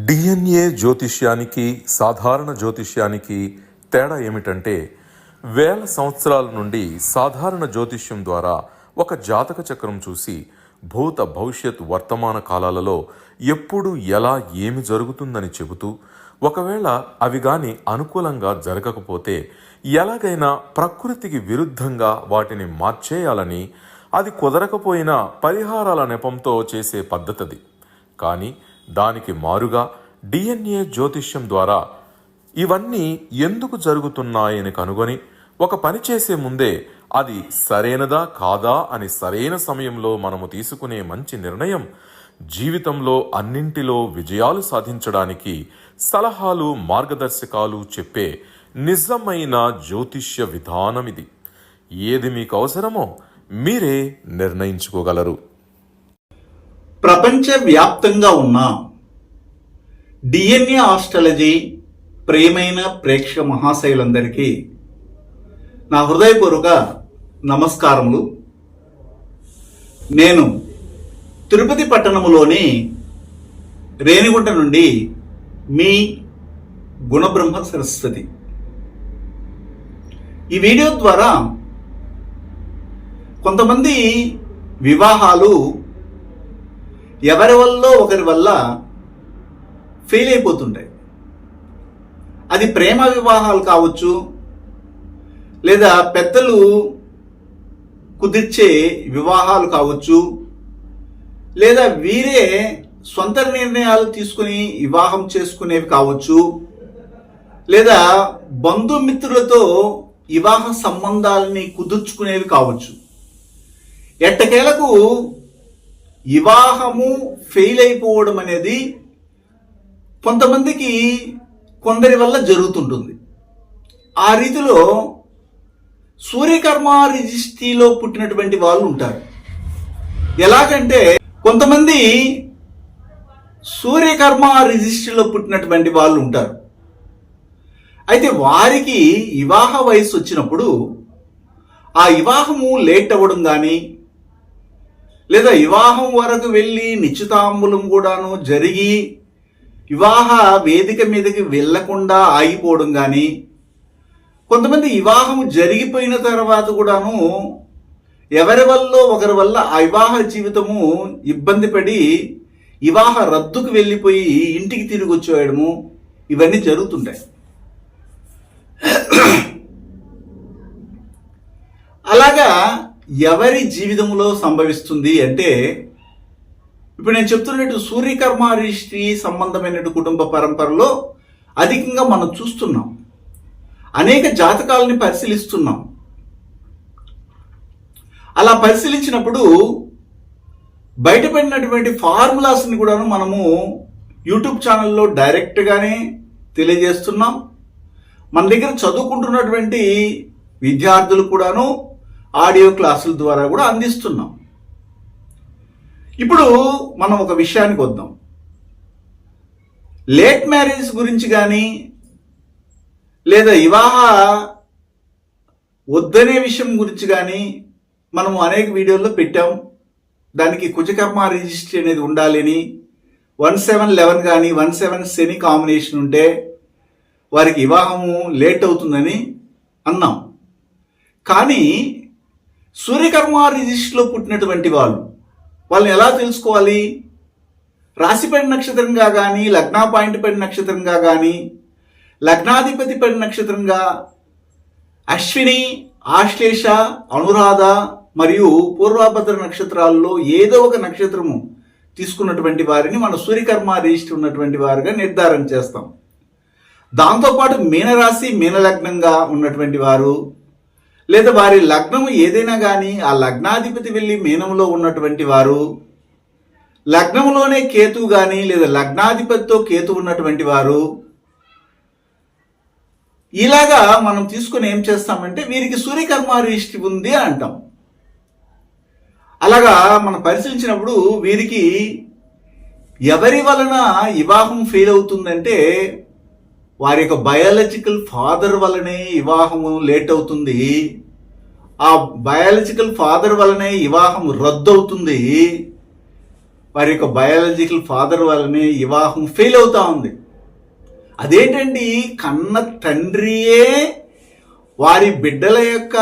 DNA జ్యోతిష్యానికి సాధారణ జ్యోతిష్యానికి తేడా ఏమిటంటే వేల సంవత్సరాల నుండి సాధారణ జ్యోతిష్యం ద్వారా ఒక జాతక చక్రం చూసి భూత భవిష్యత్ వర్తమాన కాలాలలో ఎప్పుడు ఎలా ఏమి జరుగుతుందని చెబుతూ ఒకవేళ అవి గాని అనుకూలంగా జరగకపోతే ఎలాగైనా ప్రకృతికి విరుద్ధంగా వాటిని మార్చేయాలని, అది కుదరకపోయినా పరిహారాల నెపంతో చేసే పద్ధతిది. కానీ దానికి మారుగా డిఎన్ఏ జ్యోతిష్యం ద్వారా ఇవన్నీ ఎందుకు జరుగుతున్నాయని కనుగొని ఒక పని చేసే ముందే అది సరైనదా కాదా అని సరైన సమయంలో మనము తీసుకునే మంచి నిర్ణయం జీవితంలో అన్నింటిలో విజయాలు సాధించడానికి సలహాలు మార్గదర్శకాలు చెప్పే నిజమైన జ్యోతిష్య విధానం ఇది. ఏది మీకు అవసరమో మీరే నిర్ణయించుకోగలరు. ప్రపంచవ్యాప్తంగా ఉన్న డిఎన్ఏ ఆస్ట్రాలజీ ప్రియమైన ప్రేక్షక మహాశయులందరికీ నా హృదయపూర్వక నమస్కారములు. నేను తిరుపతి పట్టణములోని రేణిగుంట నుండి మీ గుణబ్రహ్మ సరస్వతి. ఈ వీడియో ద్వారా కొంతమంది వివాహాలు ఎవరి వల్ల ఒకరి వల్ల ఫెయిల్ అయిపోతుంటాయి. అది ప్రేమ వివాహాలు కావచ్చు, లేదా పెద్దలు కుదిర్చే వివాహాలు కావచ్చు, లేదా వీరే సొంత నిర్ణయాలు తీసుకుని వివాహం చేసుకునేవి కావచ్చు, లేదా బంధుమిత్రులతో వివాహ సంబంధాలని కుదుర్చుకునేవి కావచ్చు. ఎట్టకేలకు వివాహము ఫెయిల్ అయిపోవడం అనేది కొంతమందికి కొందరి వల్ల జరుగుతుంటుంది. ఆ రీతిలో సూర్యకర్మ రిజిస్ట్రీలో పుట్టినటువంటి వాళ్ళు ఉంటారు. ఎలాగంటే కొంతమంది సూర్యకర్మ రిజిస్ట్రీలో పుట్టినటువంటి వాళ్ళు ఉంటారు. అయితే వారికి వివాహ వయసు వచ్చినప్పుడు ఆ వివాహము లేట్ అవ్వడం కానీ, లేదా వివాహం వరకు వెళ్ళి నిశ్చితాంబులం కూడాను జరిగి వివాహ వేదిక మీదకి వెళ్లకుండా ఆగిపోవడం కానీ, కొంతమంది వివాహం జరిగిపోయిన తర్వాత కూడాను ఎవరి వల్ల ఒకరి వల్ల ఆ వివాహ జీవితము ఇబ్బంది పడి వివాహ రద్దుకు వెళ్ళిపోయి ఇంటికి తిరిగి వచ్చేయడము, ఇవన్నీ జరుగుతుంటాయి. అలాగా ఎవరి జీవితంలో సంభవిస్తుంది అంటే, ఇప్పుడు నేను చెప్తున్నట్టు సూర్యకర్మ రిజిస్ట్రీ సంబంధమైన కుటుంబ పరంపరలో అధికంగా మనం చూస్తున్నాం. అనేక జాతకాలని పరిశీలిస్తున్నాం. అలా పరిశీలించినప్పుడు బయటపడినటువంటి ఫార్ములాస్ని కూడా మనము యూట్యూబ్ ఛానల్లో డైరెక్ట్గానే తెలియజేస్తున్నాం. మన దగ్గర చదువుకుంటున్నటువంటి విద్యార్థులు కూడాను ఆడియో క్లాసుల ద్వారా కూడా అందిస్తున్నాం. ఇప్పుడు మనం ఒక విషయానికి వద్దాం. లేట్ మ్యారేజ్ గురించి కానీ, లేదా వివాహ వద్దనే విషయం గురించి కానీ మనము అనేక వీడియోల్లో పెట్టాం. దానికి కుజకర్మ రిజిస్ట్రీ అనేది ఉండాలని, 1711 కానీ 17 శని కాంబినేషన్ ఉంటే వారికి వివాహము లేట్ అవుతుందని అన్నాం. కానీ సూర్యకర్మ రిజిస్ట్రీలో పుట్టినటువంటి వాళ్ళని ఎలా తెలుసుకోవాలి? రాశిపడి నక్షత్రంగా కానీ, లగ్నా పాయింట్ పడి నక్షత్రంగా కానీ, లగ్నాధిపతి పడి నక్షత్రంగా అశ్విని, ఆశ్లేష, అనురాధ మరియు పూర్వభద్ర నక్షత్రాల్లో ఏదో ఒక నక్షత్రము తీసుకున్నటువంటి వారిని మన సూర్యకర్మ రిజిస్టర్ ఉన్నటువంటి వారుగా నిర్ధారణ చేస్తాం. దాంతోపాటు మీనరాశి, మీనలగ్నంగా ఉన్నటువంటి వారు, లేదా వారి లగ్నము ఏదైనా కానీ ఆ లగ్నాధిపతి వెళ్ళి మీనంలో ఉన్నటువంటి వారు, లగ్నంలోనే కేతు కానీ లేదా లగ్నాధిపతితో కేతు ఉన్నటువంటి వారు, ఇలాగా మనం తీసుకుని ఏం చేస్తామంటే వీరికి సూర్యకర్మ రిజిస్ట్రీ ఉంది అని అంటాం. అలాగా మనం పరిశీలించినప్పుడు వీరికి ఎవరి వలన వివాహం ఫెయిల్ అవుతుందంటే వారి యొక్క బయాలజికల్ ఫాదర్ వలనే వివాహము లేట్ అవుతుంది. ఆ బయాలజికల్ ఫాదర్ వలనే వివాహం రద్దు అవుతుంది. వారి యొక్క బయాలజికల్ ఫాదర్ వల్లనే వివాహం ఫెయిల్ అవుతా ఉంది. అదేంటండి, కన్న తండ్రియే వారి బిడ్డల యొక్క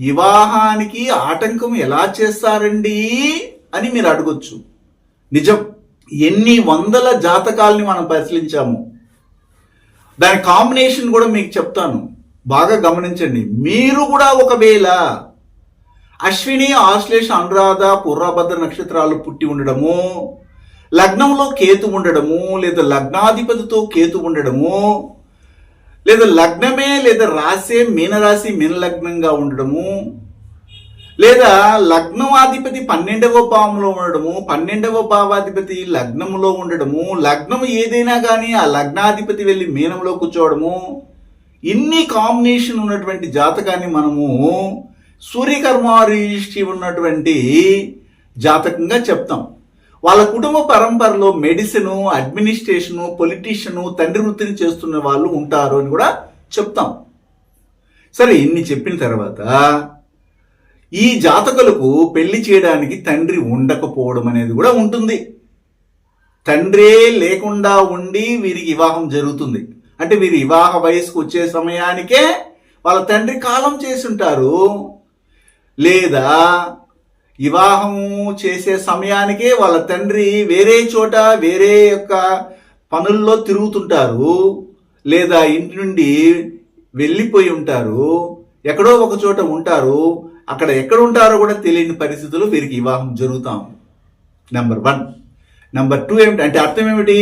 వివాహానికి ఆటంకం ఎలా చేస్తారండి అని మీరు అడగొచ్చు. నిజం. ఎన్ని వందల జాతకాలని మనం పరిశీలించాము. దాని కాంబినేషన్ కూడా మీకు చెప్తాను, బాగా గమనించండి. మీరు కూడా ఒకవేళ అశ్విని, ఆశ్లేష, అనురాధ, పూర్వభద్ర నక్షత్రాలు పుట్టి ఉండడము, లగ్నంలో కేతు ఉండడము, లేదా లగ్నాధిపతితో కేతు ఉండడము, లేదా లగ్నమే లేదా రాసే మీనరాశి మీనలగ్నంగా ఉండడము, లేదా లగ్నవాధిపతి 12వ భావంలో ఉండడము, 12వ భావాధిపతి లగ్నములో ఉండడము, లగ్నం ఏదైనా కానీ ఆ లగ్నాధిపతి వెళ్ళి మీనంలో కూర్చోవడము, ఇన్ని కాంబినేషన్ ఉన్నటువంటి జాతకాన్ని మనము సూర్యకర్మ రిజిస్ట్రీ ఉన్నటువంటి జాతకంగా చెప్తాం. వాళ్ళ కుటుంబ పరంపరలో మెడిసిన్, అడ్మినిస్ట్రేషను, పొలిటీషియను, తండ్రి వృత్తిని చేస్తున్న వాళ్ళు ఉంటారు అని కూడా చెప్తాం. సరే, ఇన్ని చెప్పిన తర్వాత ఈ జాతకులకు పెళ్లి చేయడానికి తండ్రి ఉండకపోవడం అనేది కూడా ఉంటుంది. తండ్రే లేకుండా ఉండి వీరికి వివాహం జరుగుతుంది. అంటే వీరి వివాహ వయసుకు వచ్చే సమయానికే వాళ్ళ తండ్రి కాలం చేసి ఉంటారు, లేదా వివాహం చేసే సమయానికే వాళ్ళ తండ్రి వేరే చోట వేరే యొక్క పనుల్లో తిరుగుతుంటారు, లేదా ఇంటి నుండి వెళ్ళిపోయి ఉంటారు, ఎక్కడో ఒక చోట ఉంటారు. అక్కడ ఎక్కడ ఉంటారో కూడా తెలియని పరిస్థితుల్లో వీరికి వివాహం జరుగుతాం. నెంబర్ 1. నెంబర్ 2 ఏమిటంటే, అర్థం ఏమిటి?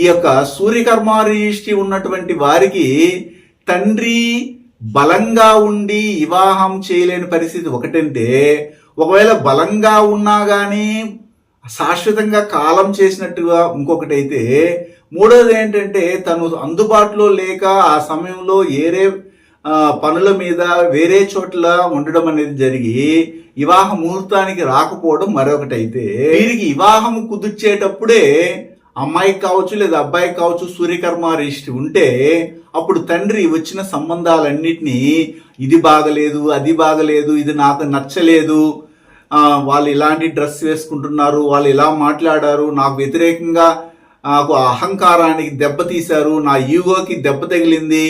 ఈ యొక్క సూర్యకర్మ రిజిస్ట్రీ ఉన్నటువంటి వారికి తండ్రి బలంగా ఉండి వివాహం చేయలేని పరిస్థితి ఒకటంటే, ఒకవేళ బలంగా ఉన్నా కానీ శాశ్వతంగా కాలం చేసినట్టుగా ఇంకొకటి అయితే, మూడోది ఏంటంటే తను అందుబాటులో లేక ఆ సమయంలో ఏరే పనుల మీద వేరే చోట్ల ఉండడం అనేది జరిగి వివాహ ముహూర్తానికి రాకపోవడం మరొకటి అయితే, వీరికి వివాహం కుదుర్చేటప్పుడే అమ్మాయికి కావచ్చు లేదా అబ్బాయికి కావచ్చు సూర్యకర్మ రిజిస్ట్రీ ఉంటే, అప్పుడు తండ్రి వచ్చిన సంబంధాలన్నిటినీ ఇది బాగలేదు, అది బాగలేదు, ఇది నాకు నచ్చలేదు, వాళ్ళు ఇలాంటి డ్రెస్ వేసుకుంటున్నారు, వాళ్ళు ఇలా మాట్లాడారు, నాకు వ్యతిరేకంగా నాకు అహంకారానికి దెబ్బతీశారు, నా ఈగోకి దెబ్బ తగిలింది,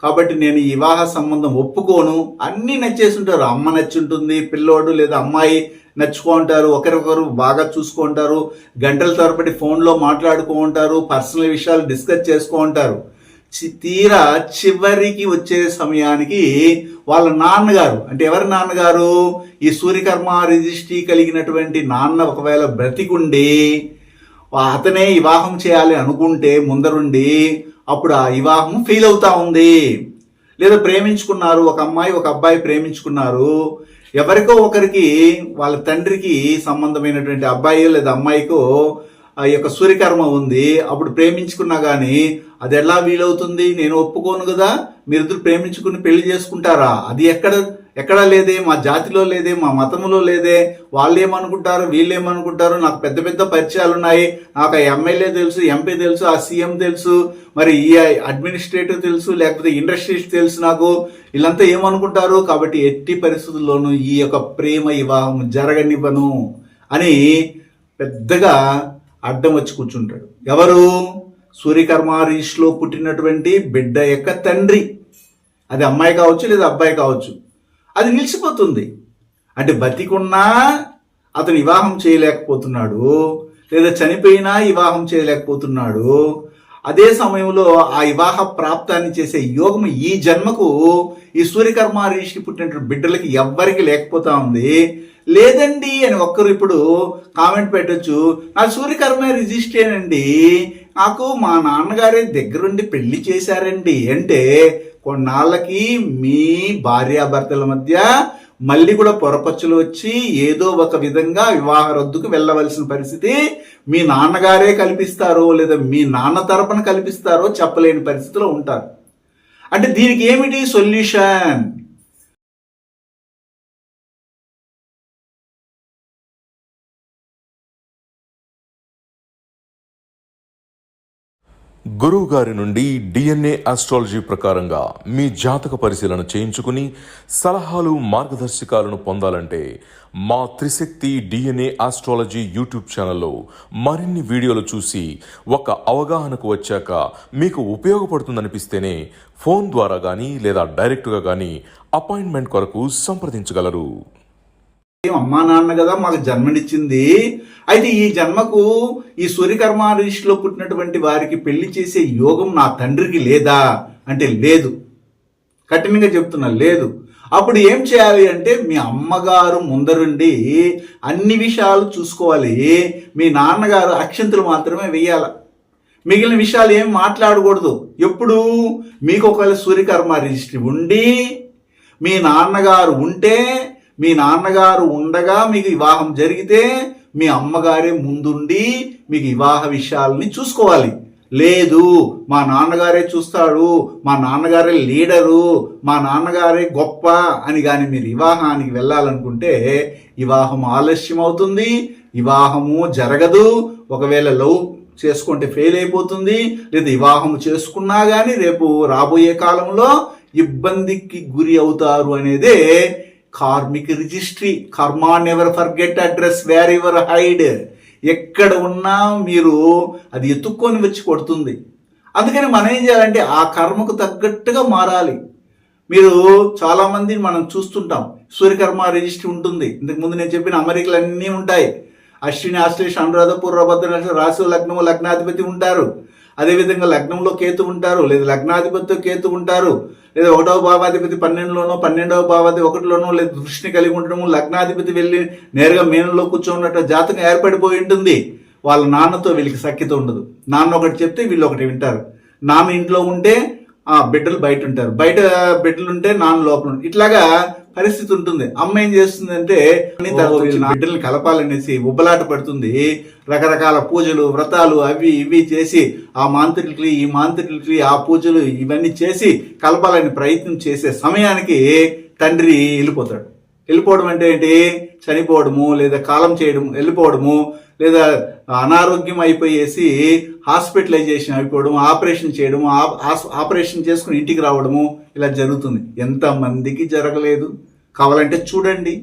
కాబట్టి నేను ఈ వివాహ సంబంధం ఒప్పుకోను, అన్నీ నచ్చేస్తుంటారు. అమ్మ నచ్చుంటుంది, పిల్లోడు లేదా అమ్మాయి నచ్చుకుంటారు, ఒకరికొకరు బాగా చూసుకుంటారు, గంటల తరబడి ఫోన్లో మాట్లాడుకుంటారు, పర్సనల్ విషయాలు డిస్కస్ చేసుకుంటారు. తీరా చివరికి వచ్చే సమయానికి వాళ్ళ నాన్నగారు, అంటే ఎవరి నాన్నగారు? ఈ సూర్యకర్మ రిజిస్ట్రీ కలిగినటువంటి నాన్న ఒకవేళ బ్రతికుండి అతనే వివాహం చేయాలి అనుకుంటే ముందరుండి, అప్పుడు ఆ వివాహం ఫెయిల్ అవుతా ఉంది. లేదా ప్రేమించుకున్నారు, ఒక అమ్మాయి ఒక అబ్బాయి ప్రేమించుకున్నారు, ఎవరికో ఒకరికి వాళ్ళ తండ్రికి సంబంధమైనటువంటి అబ్బాయి లేదా అమ్మాయికో ఆ యొక్క సూర్యకర్మ ఉంది, అప్పుడు ప్రేమించుకున్నా కానీ అది ఎలా వీలవుతుంది? నేను ఒప్పుకోను కదా, మీరిద్దరు ప్రేమించుకుని పెళ్లి చేసుకుంటారా? అది ఎక్కడా లేదే, మా జాతిలో లేదే, మా మతంలో లేదే, వాళ్ళు ఏమనుకుంటారు, వీళ్ళు ఏమనుకుంటారు, నాకు పెద్ద పెద్ద పరిచయాలు ఉన్నాయి, నాకు ఆ ఎమ్మెల్యే తెలుసు, ఎంపీ తెలుసు, ఆ సీఎం తెలుసు, మరి ఈ అడ్మినిస్ట్రేటివ్ తెలుసు, లేకపోతే ఇండస్ట్రీస్ తెలుసు, నాకు వీళ్ళంతా ఏమనుకుంటారు, కాబట్టి ఎట్టి పరిస్థితుల్లోనూ ఈ యొక్క ప్రేమ వివాహం జరగనివ్వను అని పెద్దగా అడ్డం వచ్చి కూర్చుంటాడు. ఎవరు? సూర్యకర్మ రిజిస్ట్రీలో పుట్టినటువంటి బిడ్డ యొక్క తండ్రి. అది అమ్మాయి కావచ్చు లేదా అబ్బాయి కావచ్చు. అది నిలిచిపోతుంది. అంటే బతికున్నా అతను వివాహం చేయలేకపోతున్నాడు, లేదా చనిపోయినా వివాహం చేయలేకపోతున్నాడు. అదే సమయంలో ఆ వివాహ ప్రాప్తాన్ని చేసే యోగం ఈ జన్మకు ఈ సూర్యకర్మ రిజిస్ట్రీ పుట్టినటువంటి బిడ్డలకి ఎవ్వరికి లేకపోతా ఉంది. లేదండి అని ఒక్కరు ఇప్పుడు కామెంట్ పెట్టచ్చు, నా సూర్యకర్మ రిజిస్ట్రేనండి, నాకు మా నాన్నగారే దగ్గరుండి పెళ్లి చేశారండి అంటే, కొన్నాళ్ళకి మీ భార్యాభర్తల మధ్య మళ్ళీ కూడా పొరపచ్చులు వచ్చి ఏదో ఒక విధంగా వివాహ రద్దుకు వెళ్ళవలసిన పరిస్థితి మీ నాన్నగారే కల్పిస్తారో లేదా మీ నాన్న తరపున కల్పిస్తారో చెప్పలేని పరిస్థితిలో ఉంటారు. అంటే దీనికి ఏమిటి సొల్యూషన్? గురువు గారి నుండి డిఎన్ఏ ఆస్ట్రాలజీ ప్రకారంగా మీ జాతక పరిశీలన చేయించుకుని సలహాలు మార్గదర్శకాలను పొందాలంటే మా త్రిశక్తి డిఎన్ఏ ఆస్ట్రాలజీ యూట్యూబ్ ఛానల్లో మరిన్ని వీడియోలు చూసి ఒక అవగాహనకు వచ్చాక మీకు ఉపయోగపడుతుందనిపిస్తేనే ఫోన్ ద్వారా కానీ లేదా డైరెక్ట్గా కానీ అపాయింట్మెంట్ కొరకు సంప్రదించగలరు. అమ్మా నాన్న కదా మాకు జన్మనిచ్చింది. అయితే ఈ జన్మకు ఈ సూర్యకర్మ ఋషిలో పుట్టినటువంటి వారికి పెళ్లి చేసే యోగం నా తండ్రికి లేదా అంటే లేదు, కఠినంగా చెప్తున్నా లేదు. అప్పుడు ఏం చేయాలి అంటే మీ అమ్మగారు ముందరుండి అన్ని విషయాలు చూసుకోవాలి. మీ నాన్నగారు అక్షంతలు మాత్రమే వేయాలి, మిగిలిన విషయాలు ఏం మాట్లాడకూడదు. ఎప్పుడు మీకు ఒకవేళ సూర్యకర్మ రిజిస్ట్రీ ఉండి మీ నాన్నగారు ఉంటే, మీ నాన్నగారు ఉండగా మీకు వివాహం జరిగితే మీ అమ్మగారే ముందుండి మీకు వివాహ విషయాలని చూసుకోవాలి. లేదు మా నాన్నగారే చూస్తాడు, మా నాన్నగారే లీడరు, మా నాన్నగారే గొప్ప అని కానీ మీరు వివాహానికి వెళ్ళాలనుకుంటే వివాహం ఆలస్యం అవుతుంది, వివాహము జరగదు. ఒకవేళ లవ్ చేసుకుంటే ఫెయిల్ అయిపోతుంది, లేదా వివాహం చేసుకున్నా కానీ రేపు రాబోయే కాలంలో ఇబ్బందికి గురి అవుతారు అనేదే karmic registry. Kaaram never forget address wear ever hide. ఎక్కడ ఉన్నా మీరు అది ఎత్తుక్కొని వచ్చి కొడుతుంది. అందుకని మనం ఏం చేయాలంటే ఆ కర్మకు తగ్గట్టుగా మారాలి. మీరు చాలామంది మనం చూస్తుంటాం సూర్యకర్మ రిజిస్ట్రీ ఉంటుంది. ఇంతకుముందు నేను చెప్పిన అమరికలు అన్నీ ఉంటాయి. అశ్విని ఆశ్లేష అనురాధ పూర్వభద్ర రాశి లగ్నము లగ్నాధిపతి ఉంటారు. అదేవిధంగా లగ్నంలో కేతు ఉంటారు, లేదా లగ్నాధిపతితో కేతు ఉంటారు, లేదా 1వ భావాధిపతి 12లోనో 12వ భావాధిపతి 1లోనో లేదా దృష్టిని కలిగి ఉండడము, లగ్నాధిపతి వెళ్ళి నేరుగా మీనంలో కూర్చోన్నట్టు జాతకం ఏర్పడిపోయి ఉంటుంది. వాళ్ళ నాన్నతో వీళ్ళకి సఖ్యత ఉండదు. నాన్న ఒకటి చెప్తే వీళ్ళు ఒకటి వింటారు. నాన్న ఇంట్లో ఉంటే బిడ్డలు బయట ఉంటారు, బయట బిడ్డలు ఉంటే నాన్న లోపల ఉంటారు. ఇట్లాగా పరిస్థితి ఉంటుంది. అమ్మ ఏం చేస్తుందంటే బిడ్డల్ని కలపాలనేసి ఉబ్బలాట పడుతుంది. రకరకాల పూజలు వ్రతాలు అవి ఇవి చేసి ఆ మాంత్రికులకి ఈ మాంత్రికులకి ఆ పూజలు ఇవన్నీ చేసి కలపాలని ప్రయత్నం చేసే సమయానికి తండ్రి వెళ్ళిపోతాడు. వెళ్ళిపోవడం అంటే ఏంటి? చనిపోవడము, లేదా కాలం చేయడం, వెళ్ళిపోవడము, లేదా అనారోగ్యం అయిపోయేసి హాస్పిటలైజేషన్ అయిపోవడం, ఆపరేషన్ చేయడం, ఆపరేషన్ చేసుకుని ఇంటికి రావడము ఇలా జరుగుతుంది. ఎంతమందికి జరగలేదు? కావాలంటే చూడండి.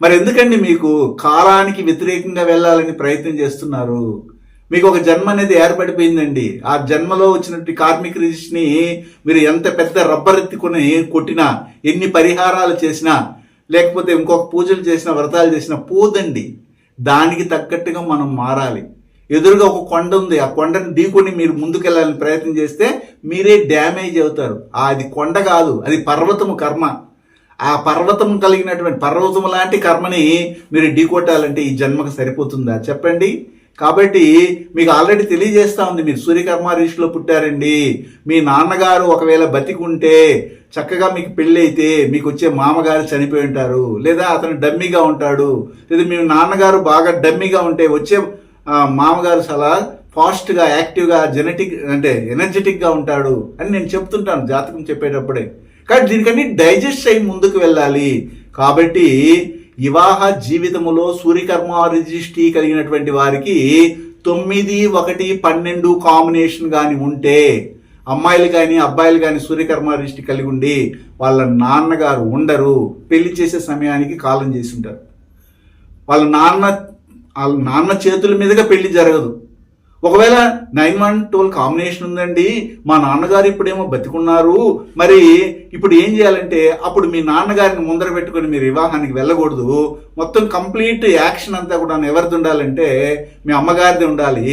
మరి ఎందుకండి మీకు కాలానికి వ్యతిరేకంగా వెళ్ళాలని ప్రయత్నం చేస్తున్నారు? మీకు ఒక జన్మ అనేది ఏర్పడిపోయిందండి. ఆ జన్మలో వచ్చినట్టు కార్మిక రిజిస్ట్రీని మీరు ఎంత పెద్ద రబ్బర్ ఎత్తుకొని కొట్టినా, ఎన్ని పరిహారాలు చేసినా, లేకపోతే ఇంకొక పూజలు చేసినా, వ్రతాలు చేసినా పోదండి. దానికి తగ్గట్టుగా మనం మారాలి. ఎదురుగా ఒక కొండ ఉంది, ఆ కొండను ఢీకొని మీరు ముందుకెళ్ళాలని ప్రయత్నం చేస్తే మీరే డ్యామేజ్ అవుతారు. అది కొండ కాదు, అది పర్వతము కర్మ. ఆ పర్వతం కలిగినటువంటి పర్వతం లాంటి కర్మని మీరు ఢీకొట్టాలంటే ఈ జన్మకు సరిపోతుందా చెప్పండి? కాబట్టి మీకు ఆల్రెడీ తెలియజేస్తా ఉంది, మీరు సూర్యకర్మ ఋషిలో పుట్టారండి. మీ నాన్నగారు ఒకవేళ బతికుంటే చక్కగా మీకు పెళ్ళి అయితే మీకు వచ్చే మామగారు చనిపోయి ఉంటారు, లేదా అతను డమ్మీగా ఉంటాడు, లేదా మీ నాన్నగారు బాగా డమ్మీగా ఉంటే వచ్చే మామగారు చాలా ఫాస్ట్గా యాక్టివ్గా జెనెటిక్ అంటే ఎనర్జెటిక్గా ఉంటాడు అని నేను చెప్తుంటాను జాతకం చెప్పేటప్పుడే. కానీ దీనికన్నీ డైజెస్ట్ అయ్యి ముందుకు వెళ్ళాలి. కాబట్టి వివాహ జీవితములో సూర్యకర్మ రిజిస్ట్రీ కలిగినటువంటి వారికి 9, 1, 12 కాంబినేషన్ కానీ ఉంటే, అమ్మాయిలు కానీ అబ్బాయిలు కానీ సూర్యకర్మ రిజిస్ట్రీ కలిగి ఉండి వాళ్ళ నాన్నగారు ఉండరు, పెళ్లి చేసే సమయానికి కాలం చేసి ఉంటారు. వాళ్ళ నాన్న చేతుల మీదుగా పెళ్లి జరగదు. ఒకవేళ 9-1-12 కాంబినేషన్ ఉందండి, మా నాన్నగారు ఇప్పుడేమో బతికున్నారు, మరి ఇప్పుడు ఏం చేయాలంటే అప్పుడు మీ నాన్నగారిని ముందర పెట్టుకొని మీరు వివాహానికి వెళ్ళకూడదు. మొత్తం కంప్లీట్ యాక్షన్ అంతా కూడా ఎవరిది ఉండాలంటే మీ అమ్మగారిది ఉండాలి.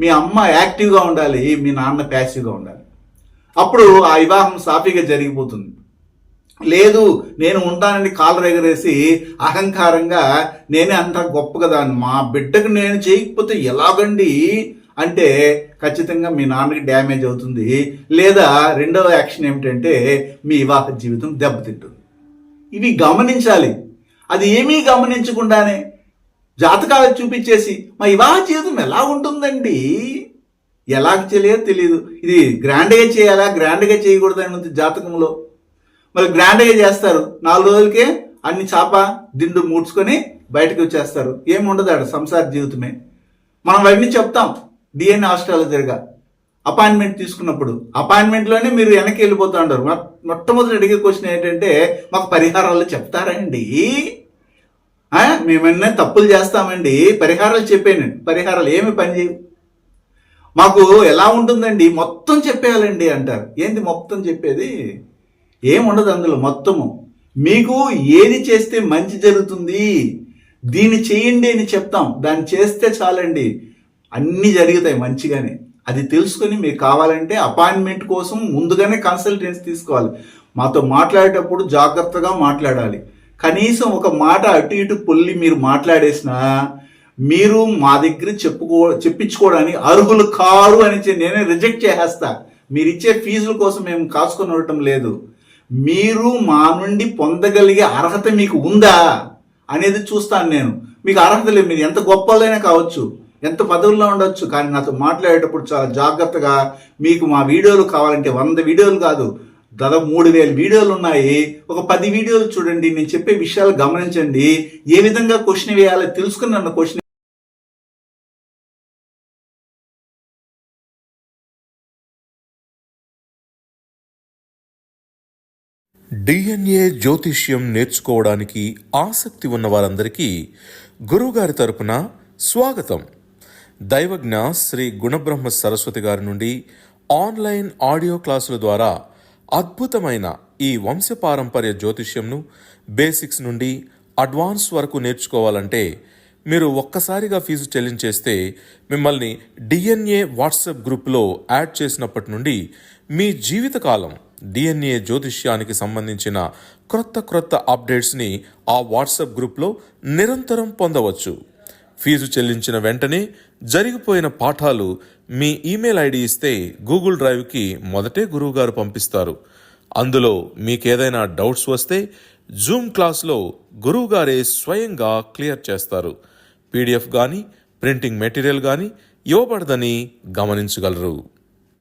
మీ అమ్మ యాక్టివ్గా ఉండాలి, మీ నాన్న ప్యాసివ్గా ఉండాలి. అప్పుడు ఆ వివాహం సాఫీగా జరిగిపోతుంది. లేదు నేను ఉంటానని కాలర్ ఎగరేసి అహంకారంగా నేనే అంత గొప్ప కదా, మా బిడ్డకు నేను చేయకపోతే ఎలాగండి అంటే ఖచ్చితంగా మీ నాన్నకి డ్యామేజ్ అవుతుంది. లేదా రెండవ యాక్షన్ ఏమిటంటే మీ వివాహ జీవితం దెబ్బతింటుంది. ఇవి గమనించాలి. అది ఏమీ గమనించకుండానే జాతకాలు చూపించేసి మా వివాహ జీవితం ఎలా ఉంటుందండి, ఎలా చేయలేదో తెలియదు. ఇది గ్రాండ్గా చేయాలా గ్రాండ్గా చేయకూడదని జాతకంలో. మరి గ్రాండ్గా చేస్తారు, 4 రోజులకే అన్ని చాప దిండు మూడ్చుకొని బయటకు వచ్చేస్తారు. ఏముండదు ఆడ సంసార జీవితమే. మనం అవన్నీ చెప్తాం డిఎన్ఏ ఆస్ట్రాలజర్గా. అపాయింట్మెంట్ తీసుకున్నప్పుడు అపాయింట్మెంట్లోనే మీరు వెనక్కి వెళ్ళిపోతూ ఉంటారు. మొట్టమొదటి అడిగే క్వశ్చన్ ఏంటంటే మాకు పరిహారాలు చెప్తారా అండి, మేమన్నా తప్పులు చేస్తామండి, పరిహారాలు చెప్పానండి. పరిహారాలు ఏమి పని చేయవు. మాకు ఎలా ఉంటుందండి మొత్తం చెప్పేయాలండి అంటారు. ఏంటి మొత్తం చెప్పేది? ఏముండదు అందులో. మొత్తము మీకు ఏది చేస్తే మంచి జరుగుతుంది, దీన్ని చేయండి అని చెప్తాం, దాన్ని చేస్తే చాలండి, అన్నీ జరుగుతాయి మంచిగానే. అది తెలుసుకొని మీకు కావాలంటే అపాయింట్మెంట్ కోసం ముందుగానే కన్సల్టెన్సీ తీసుకోవాలి. మాతో మాట్లాడేటప్పుడు జాగ్రత్తగా మాట్లాడాలి. కనీసం ఒక మాట అటు ఇటు పొల్లి మీరు మాట్లాడేసినా మీరు మా దగ్గర చెప్పించుకోవడానికి అర్హులు కారు అని నేనే రిజెక్ట్ చేసేస్తా. మీరు ఇచ్చే ఫీజుల కోసం మేము కాసుకొని ఉండటం లేదు. మీరు మా నుండి పొందగలిగే అర్హత మీకు ఉందా అనేది చూస్తాను నేను. మీకు అర్హత లేదు, మీరు ఎంత గొప్పలైనా కావచ్చు, ఎంత పదవుల్లో ఉండొచ్చు, కానీ నాతో మాట్లాడేటప్పుడు చాలా జాగ్రత్తగా మీకు మా వీడియోలు కావాలంటే 100 వీడియోలు కాదు, దాదాపు 3000 వీడియోలు ఉన్నాయి, ఒక 10 వీడియోలు చూడండి, నేను చెప్పే విషయాలు గమనించండి, ఏ విధంగా క్వశ్చన్ వేయాలో తెలుసుకుని నన్ను క్వశ్చన్ డిఎన్ఏ జ్యోతిష్యం నేర్చుకోవడానికి ఆసక్తి ఉన్న వారందరికీ గురువుగారి తరపున స్వాగతం. దైవజ్ఞ శ్రీ గుణబ్రహ్మ సరస్వతి గారి నుండి ఆన్లైన్ ఆడియో క్లాసుల ద్వారా అద్భుతమైన ఈ వంశపారంపర్య జ్యోతిష్యంను బేసిక్స్ నుండి అడ్వాన్స్ వరకు నేర్చుకోవాలంటే మీరు ఒక్కసారిగా ఫీజు చెల్లించేస్తే మిమ్మల్ని డిఎన్ఏ వాట్సాప్ గ్రూప్లో యాడ్ చేసినప్పటి నుండి మీ జీవితకాలం డిఎన్ఏ జ్యోతిష్యానికి సంబంధించిన క్రొత్త అప్డేట్స్ని ఆ వాట్సాప్ గ్రూప్లో నిరంతరం పొందవచ్చు. ఫీజు చెల్లించిన వెంటనే జరిగిపోయిన పాఠాలు మీ ఈమెయిల్ ఐడి ఇస్తే గూగుల్ డ్రైవ్కి మొదటే గురువుగారు పంపిస్తారు. అందులో మీకేదైనా డౌట్స్ వస్తే జూమ్ క్లాస్లో గురువుగారే స్వయంగా క్లియర్ చేస్తారు. పీడిఎఫ్ కానీ ప్రింటింగ్ మెటీరియల్ కానీ ఇవ్వబడదని గమనించగలరు.